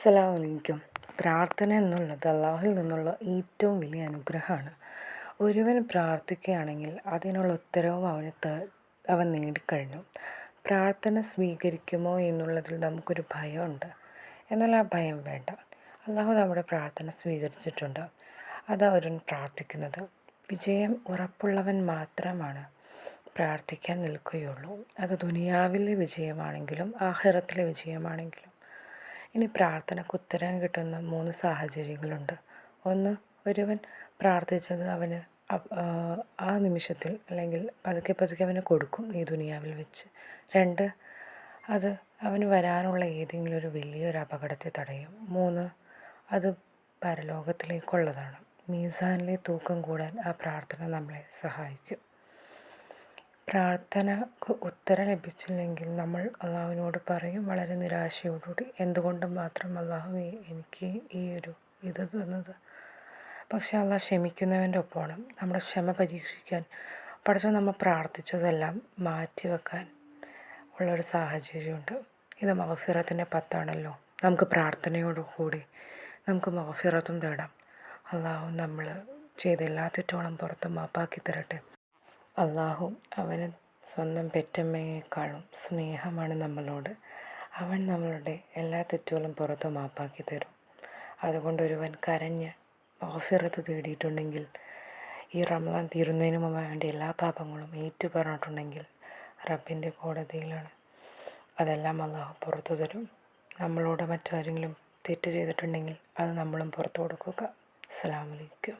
അസ്സലാമു അലൈക്കും. പ്രാർത്ഥന എന്നുള്ളത് അള്ളാഹുവിൽ നിന്നുള്ള ഏറ്റവും വലിയ അനുഗ്രഹമാണ്. ഒരുവൻ പ്രാർത്ഥിക്കുകയാണെങ്കിൽ അതിനുള്ള ഉത്തരവും അവൻ നേടിക്കഴിഞ്ഞു. പ്രാർത്ഥന സ്വീകരിക്കുമോ എന്നുള്ളതിൽ നമുക്കൊരു ഭയമുണ്ട്. എന്നാൽ ആ ഭയം വേണ്ട. അള്ളാഹു നമ്മുടെ പ്രാർത്ഥന സ്വീകരിച്ചിട്ടുണ്ട്. അതാ ഒരുവൻ പ്രാർത്ഥിക്കുന്നത്. വിജയം ഉറപ്പുള്ളവൻ മാത്രമാണ് പ്രാർത്ഥിക്കാൻ നിൽക്കുകയുള്ളൂ. അത് ദുനിയാവിലെ വിജയമാണെങ്കിലും ആഖിറത്തിലെ വിജയമാണെങ്കിലും. ഇനി പ്രാർത്ഥനയ്ക്ക് ഉത്തരം കിട്ടുന്ന 3 സാഹചര്യങ്ങളുണ്ട്. ഒന്ന്, ഒരുവൻ പ്രാർത്ഥിച്ചത് അവന് ആ നിമിഷത്തിൽ അല്ലെങ്കിൽ പതുക്കെ പതുക്കെ അവന് കൊടുക്കും ഈ ദുനിയാവിൽ വെച്ച്. 2, അത് അവന് വരാനുള്ള ഏതെങ്കിലും ഒരു വലിയൊരു അപകടത്തെ തടയും. 3, അത് പരലോകത്തിലേക്കുള്ളതാണ്. മീസാനിലെ തൂക്കം കൂടാൻ ആ പ്രാർത്ഥന നമ്മളെ സഹായിക്കും. പ്രാർത്ഥനക്ക് ഉത്തരം ലഭിച്ചില്ലെങ്കിൽ നമ്മൾ അള്ളാഹുവിനോട് പറയും വളരെ നിരാശയോടുകൂടി, എന്തുകൊണ്ട് മാത്രം അള്ളാഹുവേ എനിക്ക് ഇത് തന്നത്. പക്ഷേ അള്ളാഹ് ക്ഷമിക്കുന്നവൻ്റെ ഒപ്പമാണ്. നമ്മുടെ ക്ഷമ പരീക്ഷിക്കാൻ പടച്ചോൻ നമ്മൾ പ്രാർത്ഥിച്ചതെല്ലാം മാറ്റിവെക്കാൻ ഉള്ളൊരു സാഹചര്യമുണ്ട്. ഇത് മഗ്ഫിറത്തിൻ്റെ 10 നമുക്ക് പ്രാർത്ഥനയോടുകൂടി നമുക്ക് മഗ്ഫിറത്തും തേടാം. അള്ളാഹു നമ്മൾ ചെയ്ത എല്ലാ തെറ്റുകളും പുറത്ത് മാപ്പാക്കി തരട്ടെ. അള്ളാഹു അവന് സ്വന്തം പെറ്റമ്മയേക്കാളും സ്നേഹമാണ് നമ്മളോട്. അവൻ നമ്മളുടെ എല്ലാ തെറ്റുകളും പുറത്ത് മാപ്പാക്കി തരും. അതുകൊണ്ട് ഒരുവൻ കരഞ്ഞ് മഗ്ഫിറത്ത് തേടിയിട്ടുണ്ടെങ്കിൽ, ഈ റമദാൻ തീരുന്നതിന് മുമ്പ് അവൻ്റെ എല്ലാ പാപങ്ങളും ഏറ്റു പറഞ്ഞിട്ടുണ്ടെങ്കിൽ റബ്ബിൻ്റെ കോടതിയിലാണ്. അതെല്ലാം അള്ളാഹു പുറത്തു തരും. നമ്മളോട് മറ്റാരെങ്കിലും തെറ്റ് ചെയ്തിട്ടുണ്ടെങ്കിൽ അത് നമ്മളും പുറത്തു കൊടുക്കുക. അസ്സലാമു അലൈക്കും.